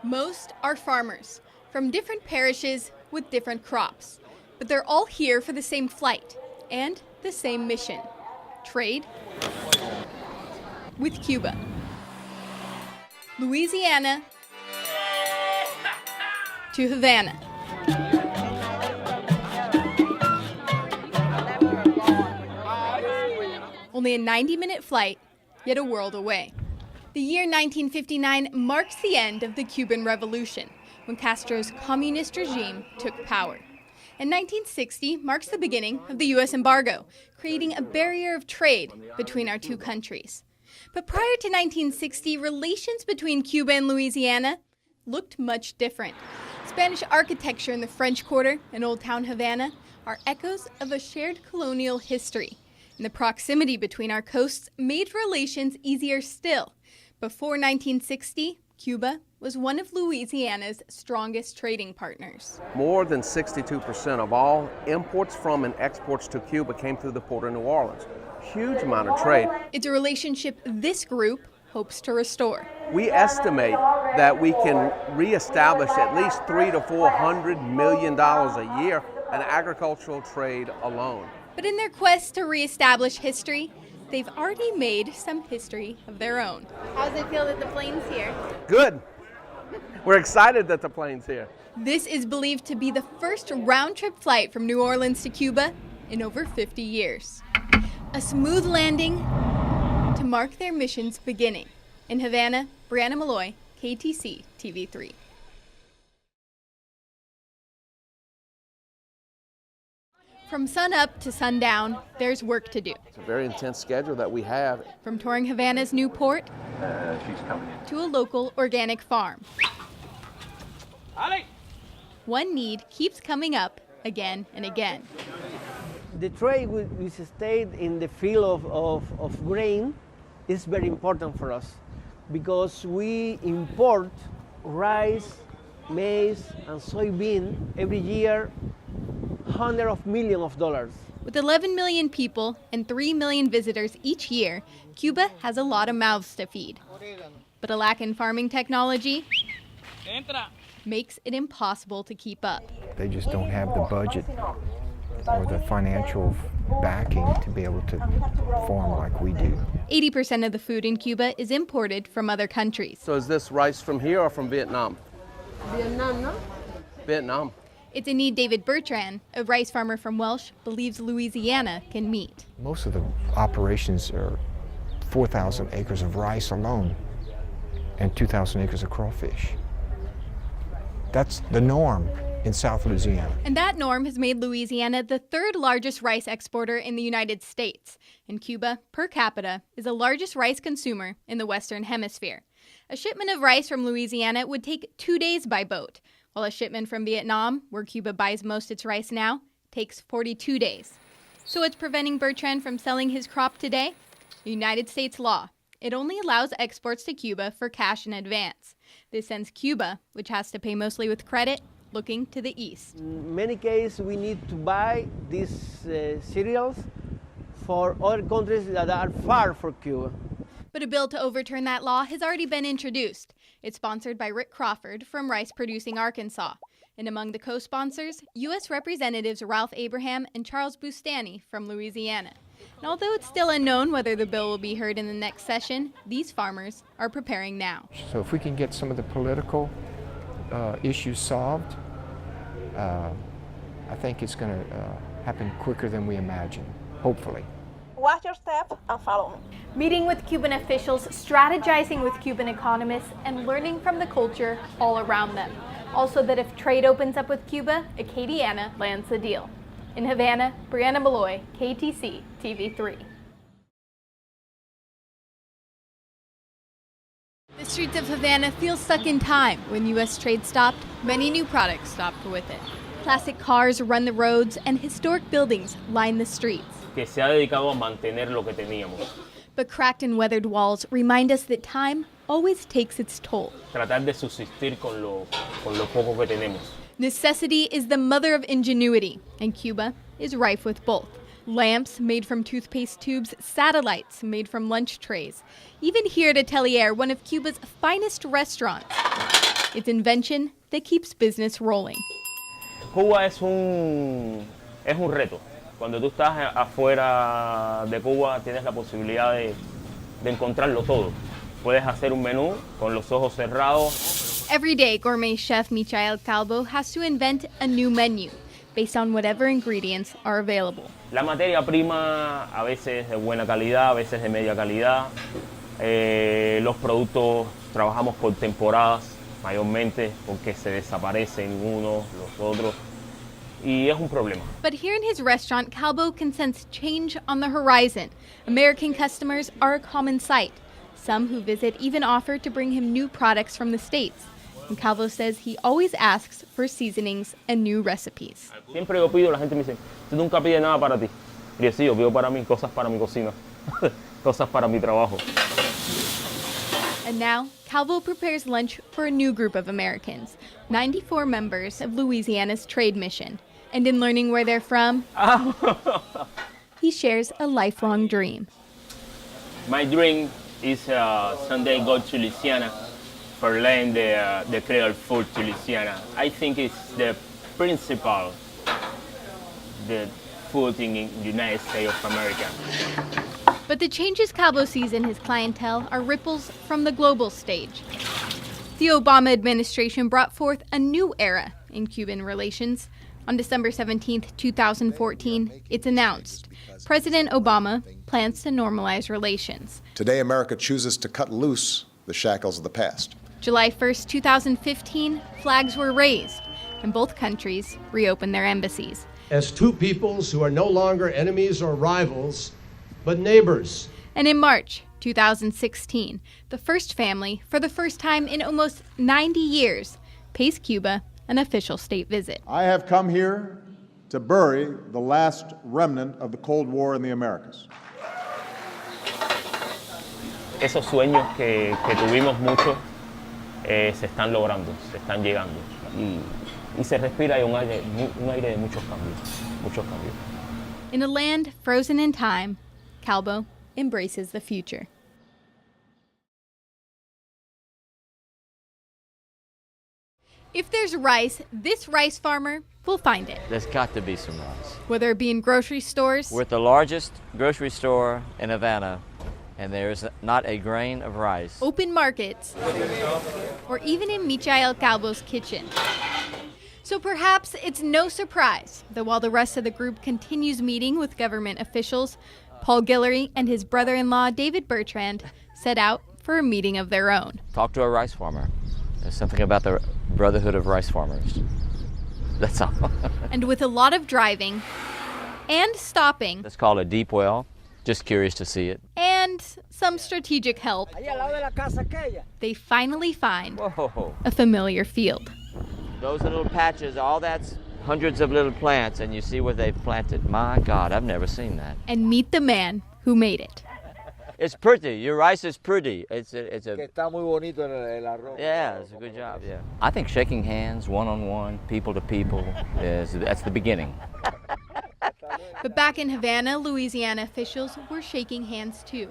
Most are farmers from different parishes with different crops, but they're all here for the same flight and the same mission: trade with Cuba. Louisiana to Havana. Only a 90-minute flight, yet a world away. The year 1959 marks the end of the Cuban Revolution, when Castro's communist regime took power. And 1960 marks the beginning of the U.S. embargo, creating a barrier of trade between our two countries. But prior to 1960, relations between Cuba and Louisiana looked much different. Spanish architecture in the French Quarter and Old Town Havana are echoes of a shared colonial history. And the proximity between our coasts made relations easier still. Before 1960, Cuba was one of Louisiana's strongest trading partners. More than 62% of all imports from and exports to Cuba came through the port of New Orleans. Huge amount of trade. It's a relationship this group hopes to restore. We estimate that we can reestablish at least $300 to $400 million a year in agricultural trade alone. But in their quest to reestablish history, they've already made some history of their own. How does it feel that the plane's here? Good. We're excited that the plane's here. This is believed to be the first round-trip flight from New Orleans to Cuba in over 50 years. A smooth landing to mark their mission's beginning. In Havana, Breanna, Molloy, KATC TV3. From sunup to sundown, there's work to do. It's a very intense schedule that we have. From touring Havana's new port to a local organic farm. One need keeps coming up again and again. The trade with the state in the field of grain is very important for us because we import rice, maize, and soybean every year, hundreds of millions of dollars. With 11 million people and 3 million visitors each year, Cuba has a lot of mouths to feed. But a lack in farming technology makes it impossible to keep up. They just don't have the budget or the financial backing to be able to farm like we do. 80% of the food in Cuba is imported from other countries. So is this rice from here or from Vietnam? Vietnam, no? Vietnam. It's a need David Bertrand, a rice farmer from Welsh, believes Louisiana can meet. Most of the operations are 4,000 acres of rice alone and 2,000 acres of crawfish. That's the norm in South Louisiana. And that norm has made Louisiana the third largest rice exporter in the United States. And Cuba, per capita, is the largest rice consumer in the Western Hemisphere. A shipment of rice from Louisiana would take 2 days by boat, while a shipment from Vietnam, where Cuba buys most its rice now, takes 42 days. So what's preventing Bertrand from selling his crop today? The United States law. It only allows exports to Cuba for cash in advance. This sends Cuba, which has to pay mostly with credit, looking to the east. In many cases, we need to buy these cereals for other countries that are far from Cuba. But a bill to overturn that law has already been introduced. It's sponsored by Rick Crawford from rice-producing Arkansas. And among the co-sponsors, U.S. Representatives Ralph Abraham and Charles Bustani from Louisiana. And although it's still unknown whether the bill will be heard in the next session, these farmers are preparing now. So if we can get some of the political issues solved, I think it's going to happen quicker than we imagine, hopefully. Watch your step and follow me. Meeting with Cuban officials, strategizing with Cuban economists, and learning from the culture all around them. Also that if trade opens up with Cuba, Acadiana lands the deal. In Havana, Breanna, Molloy, KATC TV3. The streets of Havana feel stuck in time. When U.S. trade stopped, many new products stopped with it. Classic cars run the roads and historic buildings line the streets. Que se ha dedicado a mantener lo que teníamos. But cracked and weathered walls remind us that time always takes its toll. Tratar de subsistir con lo poco que tenemos. Necessity is the mother of ingenuity, and Cuba is rife with both. Lamps made from toothpaste tubes, satellites made from lunch trays. Even here at Atelier, one of Cuba's finest restaurants. It's invention that keeps business rolling. Cuba es un reto. Cuando tú estás afuera de Cuba tienes la posibilidad de encontrarlo todo. Puedes hacer un menú con los ojos cerrados. Every day, gourmet chef Michael Calvo has to invent a new menu based on whatever ingredients are available. La materia prima a veces de buena calidad, a veces de media calidad. Los productos trabajamos por temporadas, mayormente porque se desaparecen unos, los otros, y es un problema. But here in his restaurant, Calvo can sense change on the horizon. American customers are a common sight. Some who visit even offer to bring him new products from the States. And Calvo says he always asks for seasonings and new recipes. Siempre yo pido, la gente me dice, tú nunca pides nada para ti. Y yo sí, yo pido para mí, cosas para mi cocina, cosas para mi trabajo. And now, Calvo prepares lunch for a new group of Americans, 94 members of Louisiana's trade mission. And in learning where they're from, he shares a lifelong dream. My dream is someday go to Louisiana for learn the Creole food to Louisiana. I think it's the principal, the food in the United States of America. But the changes Calvo sees in his clientele are ripples from the global stage. The Obama administration brought forth a new era in Cuban relations. On December 17, 2014, it's announced President Obama plans to normalize relations. Today, America chooses to cut loose the shackles of the past. July 1st, 2015, flags were raised, and both countries reopened their embassies. As two peoples who are no longer enemies or rivals, but neighbors. And in March 2016, the first family, for the first time in almost 90 years, pays Cuba an official state visit. I have come here to bury the last remnant of the Cold War in the Americas. Esos sueños que tuvimos muchos se están logrando, se están llegando. Y se respira un aire de muchos cambios. In a land frozen in time, Calvo embraces the future. If there's rice, this rice farmer will find it. There's got to be some rice. Whether it be in grocery stores. We're at the largest grocery store in Havana, and there's not a grain of rice. Open markets, or even in Michael Calvo's kitchen. So perhaps it's no surprise that while the rest of the group continues meeting with government officials, Paul Guillory and his brother-in-law David Bertrand set out for a meeting of their own. Talk to a rice farmer. There's something about the Brotherhood of Rice Farmers. That's all. And with a lot of driving and stopping. It's called a deep well. Just curious to see it. And some strategic help. They finally find a familiar field. Those little patches, all that's hundreds of little plants, and you see what they've planted. My God, I've never seen that. And meet the man who made it. It's pretty. Your rice is pretty. It's a. Está muy bonito el arroz. Yeah, it's a good job. Yeah. I think shaking hands, one-on-one, people to people, that's the beginning. But back in Havana, Louisiana officials were shaking hands too.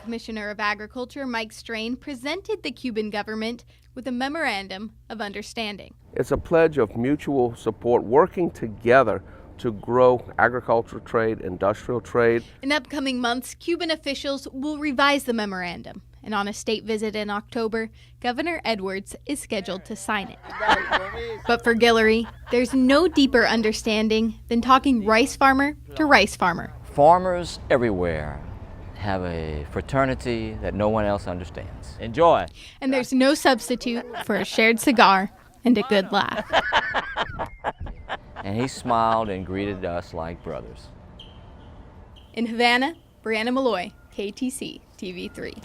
Commissioner of Agriculture Mike Strain presented the Cuban government with a memorandum of understanding. It's a pledge of mutual support, working together to grow agricultural trade, industrial trade. In upcoming months, Cuban officials will revise the memorandum. And on a state visit in October, Governor Edwards is scheduled to sign it. But for Guillory, there's no deeper understanding than talking rice farmer to rice farmer. Farmers everywhere have a fraternity that no one else understands. Enjoy. And there's no substitute for a shared cigar and a good laugh. And he smiled and greeted us like brothers. In Havana, Breanna Molloy, KATC TV3.